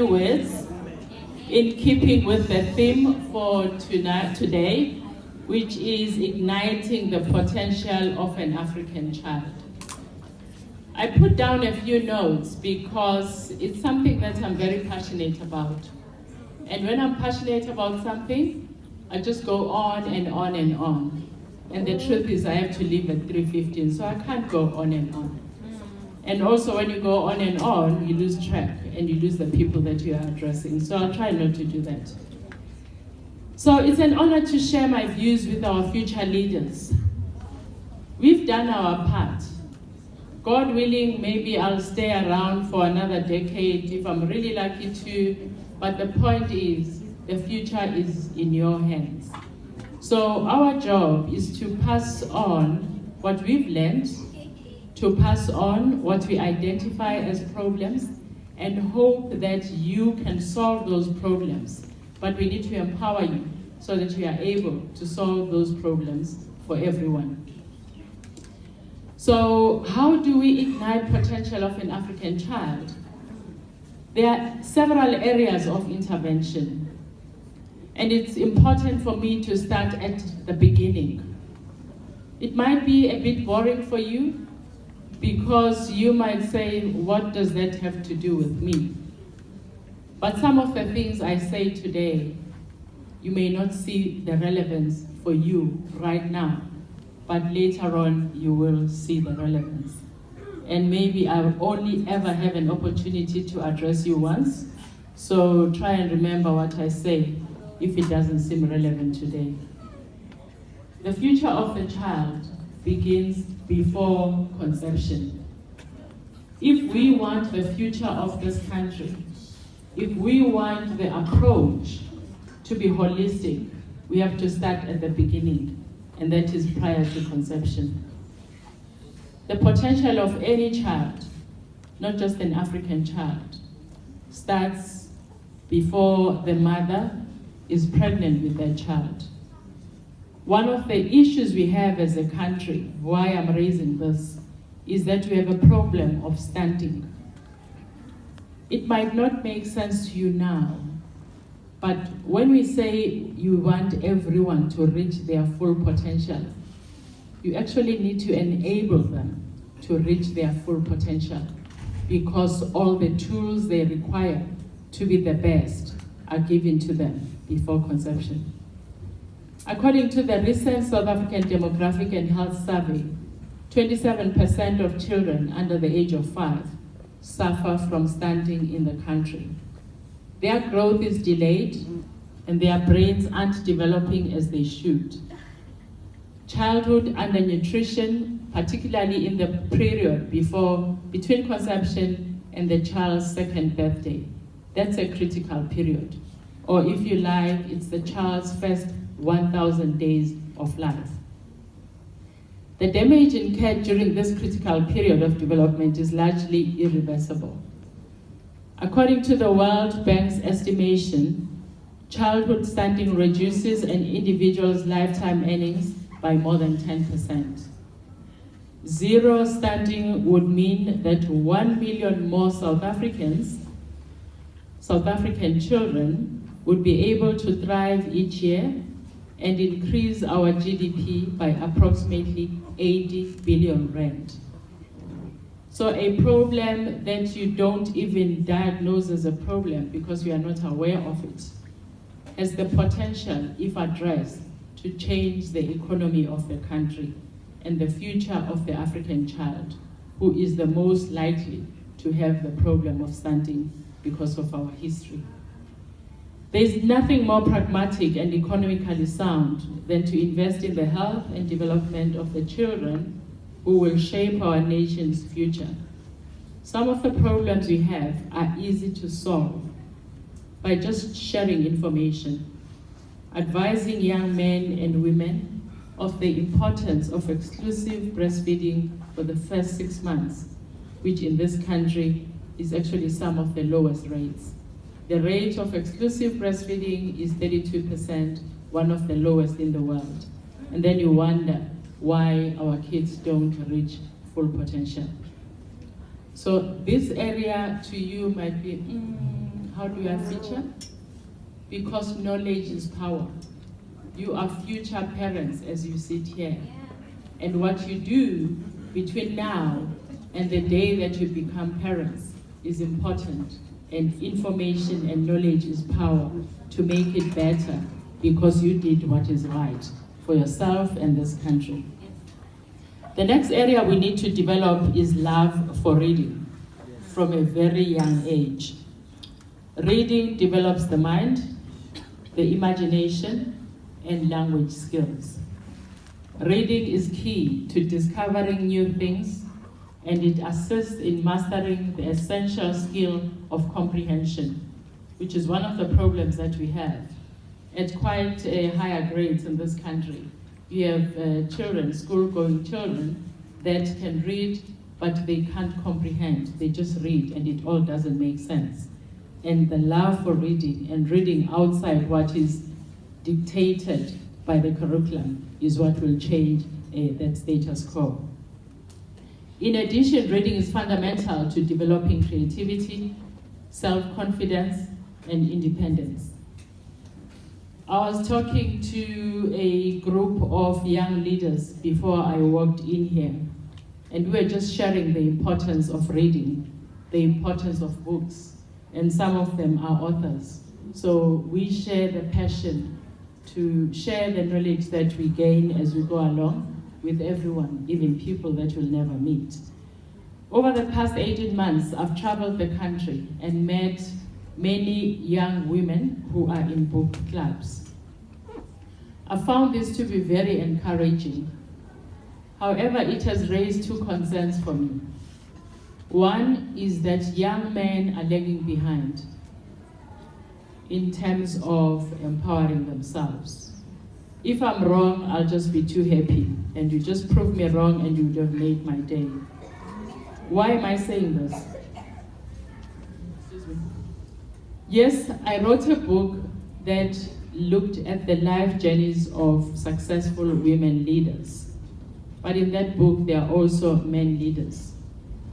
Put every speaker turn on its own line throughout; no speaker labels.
Words in keeping with the theme for today, which is igniting the potential of an African child. I put down a few notes because it's something that I'm very passionate about. And when I'm passionate about something, I just go on and on and on. And the truth is I have to leave at 3:15, so I can't go on and on. And also when you go on and on, you lose track and you lose the people that you are addressing. So I'll try not to do that. So it's an honor to share my views with our future leaders. We've done our part. God willing, maybe I'll stay around for another decade if I'm really lucky to, but the point is, the future is in your hands. So our job is to pass on what we've learned, to pass on what we identify as problems, and hope that you can solve those problems. But we need to empower you so that you are able to solve those problems for everyone. So how do we ignite potential of an African child? There are several areas of intervention. And it's important for me to start at the beginning. It might be a bit boring for you, because you might say, what does that have to do with me? But some of the things I say today, you may not see the relevance for you right now, but later on you will see the relevance. And maybe I'll only ever have an opportunity to address you once, so try and remember what I say if it doesn't seem relevant today. The future of the child begins before conception. If we want the future of this country, if we want the approach to be holistic, we have to start at the beginning, and that is prior to conception. The potential of any child, not just an African child, starts before the mother is pregnant with their child. One of the issues we have as a country, why I'm raising this, is that we have a problem of stunting. It might not make sense to you now, but when we say you want everyone to reach their full potential, you actually need to enable them to reach their full potential, because all the tools they require to be the best are given to them before conception. According to the recent South African Demographic and Health Survey, 27% of children under the age of 5 suffer from stunting in the country. Their growth is delayed and their brains aren't developing as they should. Childhood undernutrition, particularly in the period between conception and the child's second birthday, that's a critical period. Or if you like, it's the child's first 1,000 days of life. The damage incurred during this critical period of development is largely irreversible. According to the World Bank's estimation, childhood stunting reduces an individual's lifetime earnings by more than 10%. Zero stunting would mean that 1 million more South African children would be able to thrive each year and increase our GDP by approximately 80 billion rand. So a problem that you don't even diagnose as a problem because you are not aware of it has the potential, if addressed, to change the economy of the country and the future of the African child, who is the most likely to have the problem of stunting because of our history. There is nothing more pragmatic and economically sound than to invest in the health and development of the children who will shape our nation's future. Some of the problems we have are easy to solve by just sharing information, advising young men and women of the importance of exclusive breastfeeding for the first 6 months, which in this country is actually some of the lowest rates. The rate of exclusive breastfeeding is 32%, one of the lowest in the world. And then you wonder why our kids don't reach full potential. So this area to you might be, How do I feature? Because knowledge is power. You are future parents as you sit here. And what you do between now and the day that you become parents is important. And information and knowledge is power to make it better, because you did what is right for yourself and this country. The next area we need to develop is love for reading from a very young age. Reading develops the mind, the imagination, and language skills. Reading is key to discovering new things, and it assists in mastering the essential skill of comprehension, which is one of the problems that we have at quite higher grades in this country. You have children, school-going children, that can read, but they can't comprehend. They just read, and it all doesn't make sense. And the love for reading and reading outside what is dictated by the curriculum is what will change that status quo. In addition, reading is fundamental to developing creativity, self-confidence, and independence. I was talking to a group of young leaders before I walked in here, and we were just sharing the importance of reading, the importance of books, and some of them are authors. So we share the passion to share the knowledge that we gain as we go along with everyone, even people that you'll never meet. Over the past 18 months, I've traveled the country and met many young women who are in book clubs. I found this to be very encouraging. However, it has raised two concerns for me. One is that young men are lagging behind in terms of empowering themselves. If I'm wrong, I'll just be too happy, and you just prove me wrong and you would have made my day. Why am I saying this? Excuse me. Yes, I wrote a book that looked at the life journeys of successful women leaders. But in that book, there are also men leaders.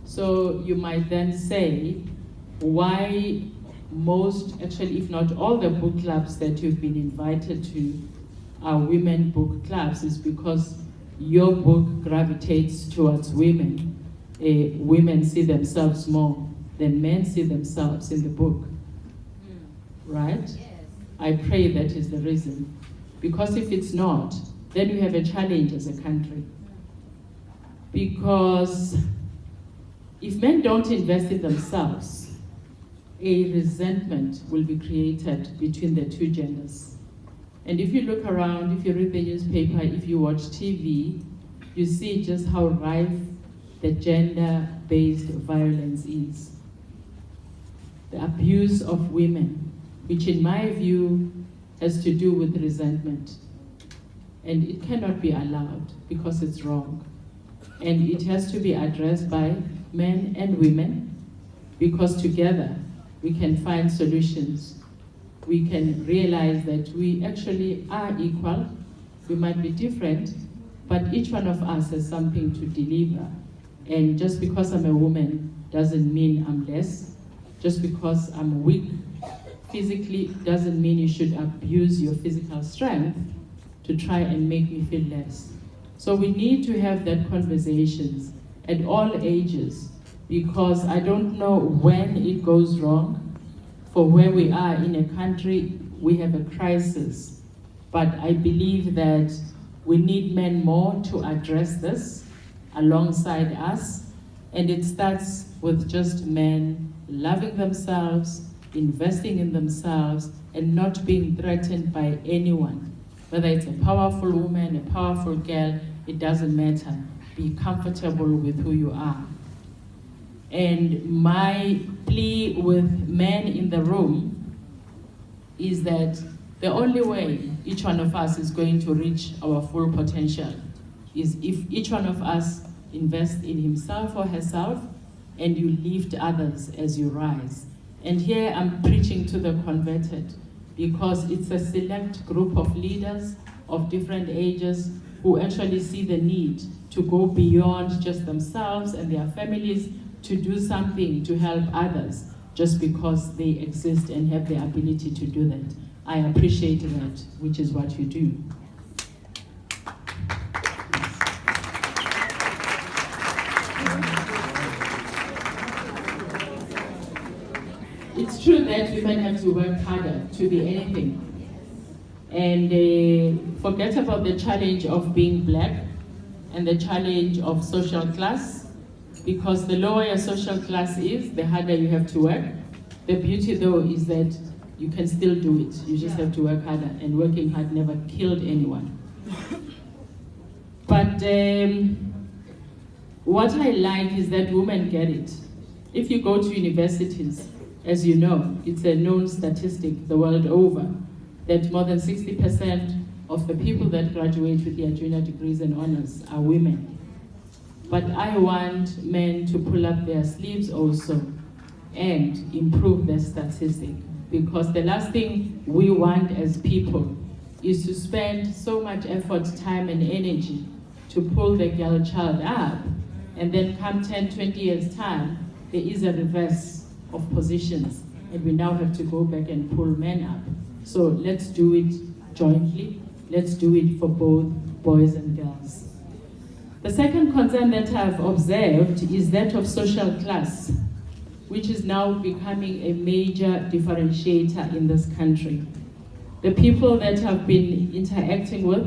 So you might then say, why most, actually, if not all the book clubs that you've been invited to are women book clubs, is because your book gravitates towards women. Women see themselves more than men see themselves in the book. Right? Yes. I pray that is the reason. Because if it's not, then we have a challenge as a country. Because if men don't invest in themselves, a resentment will be created between the two genders. And if you look around, if you read the newspaper, if you watch TV, you see just how rife the gender-based violence is. The abuse of women, which in my view has to do with resentment. And it cannot be allowed because it's wrong. And it has to be addressed by men and women, because together we can find solutions. We can realize that we actually are equal. We might be different, but each one of us has something to deliver. And just because I'm a woman doesn't mean I'm less. Just because I'm weak physically doesn't mean you should abuse your physical strength to try and make me feel less. So we need to have that conversations at all ages, because I don't know when it goes wrong. For where we are in a country, we have a crisis. But I believe that we need men more to address this alongside us. And it starts with just men loving themselves, investing in themselves, and not being threatened by anyone. Whether it's a powerful woman, a powerful girl, it doesn't matter. Be comfortable with who you are. And my plea with men in the room is that the only way each one of us is going to reach our full potential is if each one of us invests in himself or herself, and you lift others as you rise. And here I'm preaching to the converted, because it's a select group of leaders of different ages who actually see the need to go beyond just themselves and their families to do something to help others. just because they exist and have the ability to do that. I appreciate that, which is what you do. It's true that women have to work harder to be anything. And forget about the challenge of being black and the challenge of social class, because the lower your social class is, the harder you have to work. The beauty though is that you can still do it. You just have to work harder, and working hard never killed anyone. But what I like is that women get it. If you go to universities, as you know, it's a known statistic the world over, that more than 60% of the people that graduate with their junior degrees and honors are women. But I want men to pull up their sleeves also and improve their statistic, because the last thing we want as people is to spend so much effort, time, and energy to pull the girl child up, and then come 10, 20 years' time, there is a reverse of positions, and we now have to go back and pull men up. So let's do it jointly. Let's do it for both boys and girls. The second concern that I've observed is that of social class, which is now becoming a major differentiator in this country. The people that have been interacting with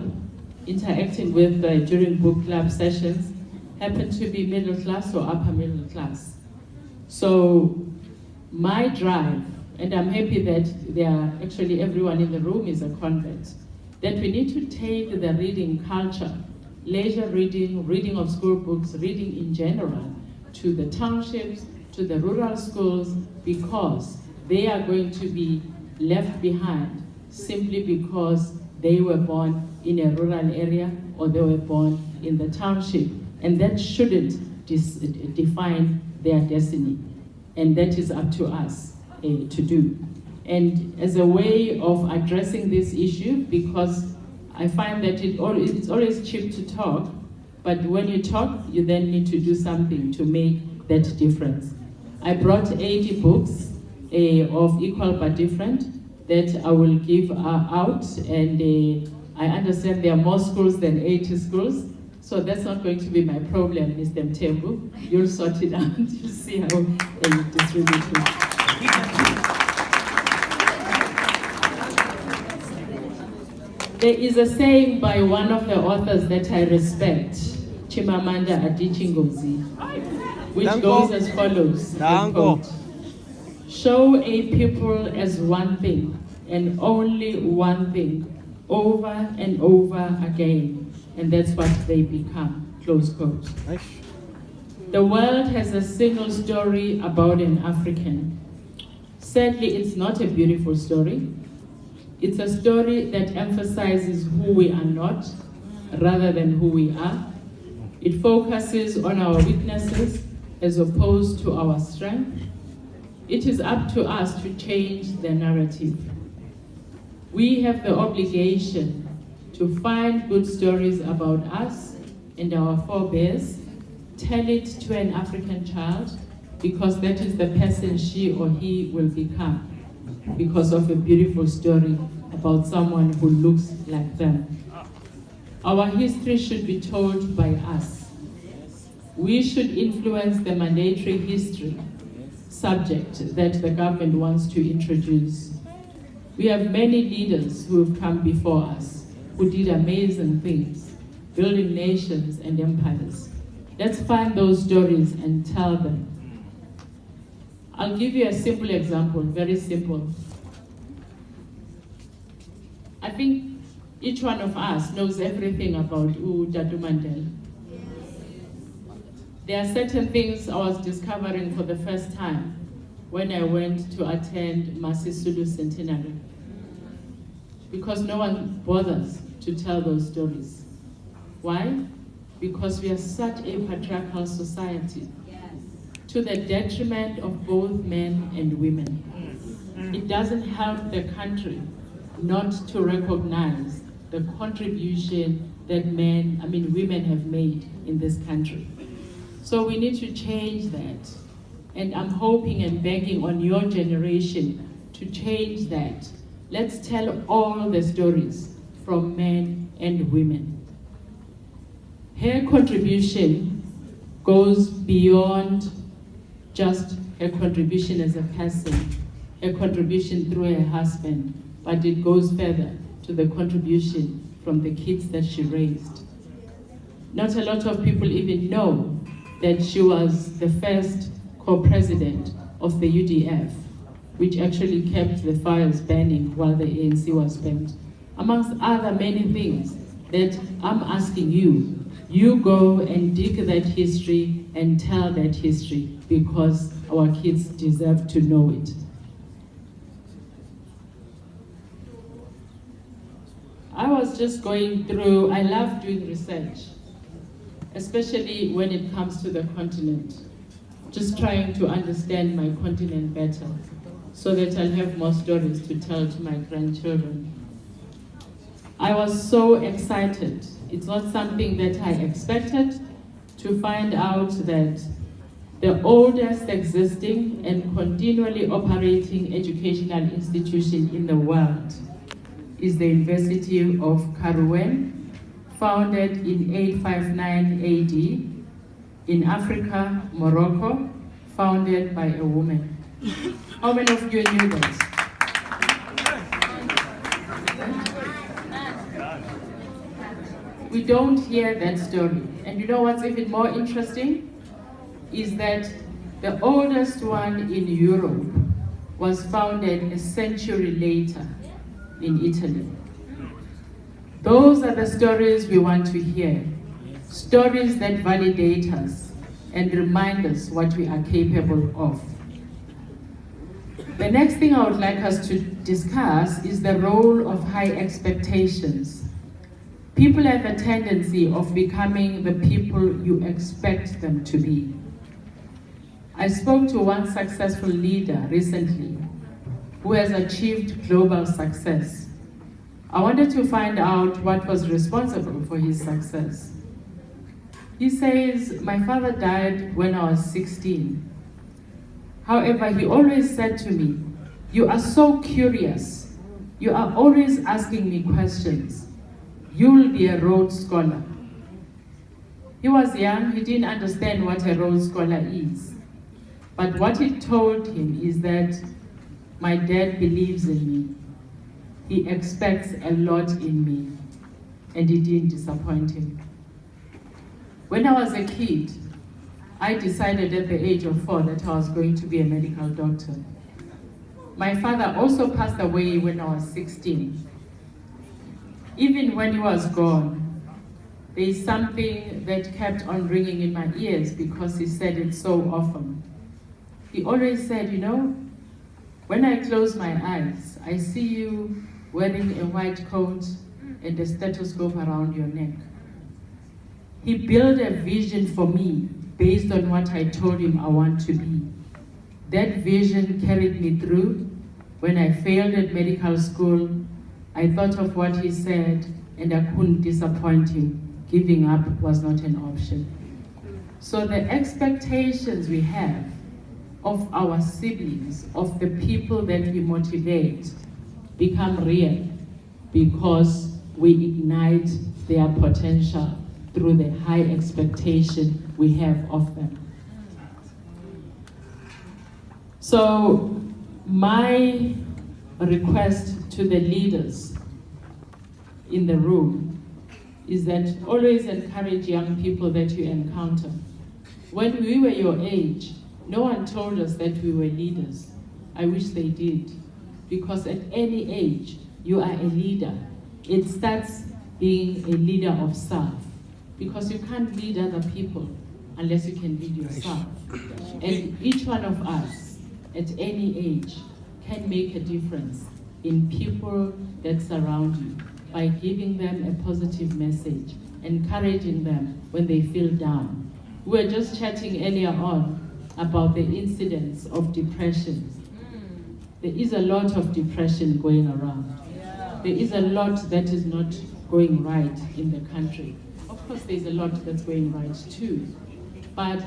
during book club sessions happen to be middle class or upper middle class. So my drive, and I'm happy that actually everyone in the room is a convert, that we need to take the reading culture, leisure reading, reading of school books, reading in general, to the townships, to the rural schools, because they are going to be left behind simply because they were born in a rural area or they were born in the township. And that shouldn't define their destiny. And that is up to us to do. And as a way of addressing this issue, because I find that it's always cheap to talk, but when you talk, you then need to do something to make that difference. I brought 80 books of Equal but Different that I will give out, and I understand there are more schools than 80 schools, so that's not going to be my problem, Mr. Mtembu. You'll sort it out. You'll see how you distribute it. There is a saying by one of the authors that I respect, Chimamanda Adichie Ngozi, which goes as follows, quote, "Show a people as one thing, and only one thing, over and over again, and that's what they become," close quote. Nice. The world has a single story about an African. Sadly, it's not a beautiful story. It's a story that emphasizes who we are not, rather than who we are. It focuses on our weaknesses as opposed to our strength. It is up to us to change the narrative. We have the obligation to find good stories about us and our forebears, tell it to an African child, because that is the person she or he will become, because of a beautiful story about someone who looks like them. Our history should be told by us. We should influence the mandatory history subject that the government wants to introduce. We have many leaders who have come before us, who did amazing things, building nations and empires. Let's find those stories and tell them. I'll give you a simple example, very simple. I think each one of us knows everything about Tatu Mandela. There are certain things I was discovering for the first time when I went to attend Masisulu Centenary, because no one bothers to tell those stories. Why? Because we are such a patriarchal society, to the detriment of both men and women. It doesn't help the country not to recognize the contribution that women have made in this country. So we need to change that. And I'm hoping and begging on your generation to change that. Let's tell all the stories from men and women. Her contribution goes beyond just her contribution as a person, her contribution through her husband, but it goes further to the contribution from the kids that she raised. Not a lot of people even know that she was the first co-president of the UDF, which actually kept the fires burning while the ANC was banned. Amongst other many things that I'm asking you, you go and dig that history and tell that history, because our kids deserve to know it. I was just going through, I love doing research, especially when it comes to the continent. Just trying to understand my continent better so that I'll have more stories to tell to my grandchildren. I was so excited. It's not something that I expected to find out that the oldest existing and continually operating educational institution in the world is the University of Kairouan, founded in 859 AD, in Africa, Morocco, founded by a woman. How many of you knew that? We don't hear that story. And you know what's even more interesting? Is that the oldest one in Europe was founded a century later in Italy. Those are the stories we want to hear. Stories that validate us and remind us what we are capable of. The next thing I would like us to discuss is the role of high expectations. People have a tendency of becoming the people you expect them to be. I spoke to one successful leader recently who has achieved global success. I wanted to find out what was responsible for his success. He says, my father died when I was 16. However, he always said to me, you are so curious. You are always asking me questions. You'll be a Rhodes Scholar. He was young, he didn't understand what a Rhodes Scholar is. But what it told him is that my dad believes in me. He expects a lot in me, and it didn't disappoint him. When I was a kid, I decided at the age of 4 that I was going to be a medical doctor. My father also passed away when I was 16. Even when he was gone, there is something that kept on ringing in my ears because he said it so often. He always said, you know, when I close my eyes, I see you wearing a white coat and a stethoscope around your neck. He built a vision for me based on what I told him I want to be. That vision carried me through. When I failed at medical school, I thought of what he said and I couldn't disappoint him. Giving up was not an option. So the expectations we have of our siblings, of the people that we motivate, become real because we ignite their potential through the high expectation we have of them. So my request to the leaders in the room is that always encourage young people that you encounter. When we were your age, no one told us that we were leaders. I wish they did. Because at any age, you are a leader. It starts being a leader of self. Because you can't lead other people unless you can lead yourself. And each one of us, at any age, can make a difference in people that surround you by giving them a positive message, encouraging them when they feel down. We were just chatting earlier on about the incidence of depression. There is a lot of depression going around. There is a lot that is not going right in the country. Of course, there's a lot that's going right too. But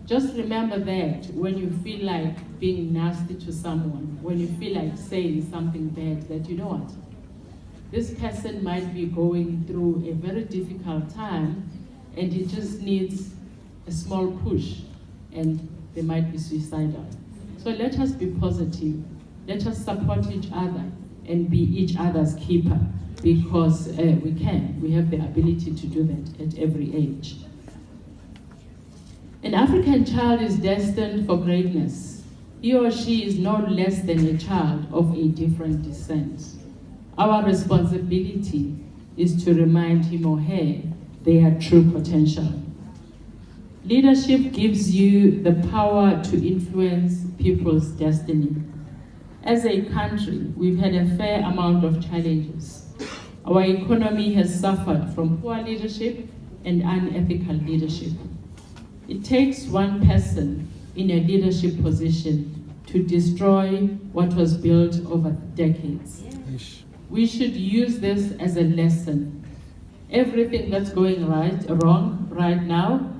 Just remember that when you feel like being nasty to someone, when you feel like saying something bad, that you know what? This person might be going through a very difficult time and it just needs a small push and they might be suicidal. So let us be positive. Let us support each other and be each other's keeper, because we can. We have the ability to do that at every age. An African child is destined for greatness. He or she is no less than a child of a different descent. Our responsibility is to remind him or her their true potential. Leadership gives you the power to influence people's destiny. As a country, we've had a fair amount of challenges. Our economy has suffered from poor leadership and unethical leadership. It takes one person in a leadership position to destroy what was built over decades. We should use this as a lesson. Everything that's going wrong right now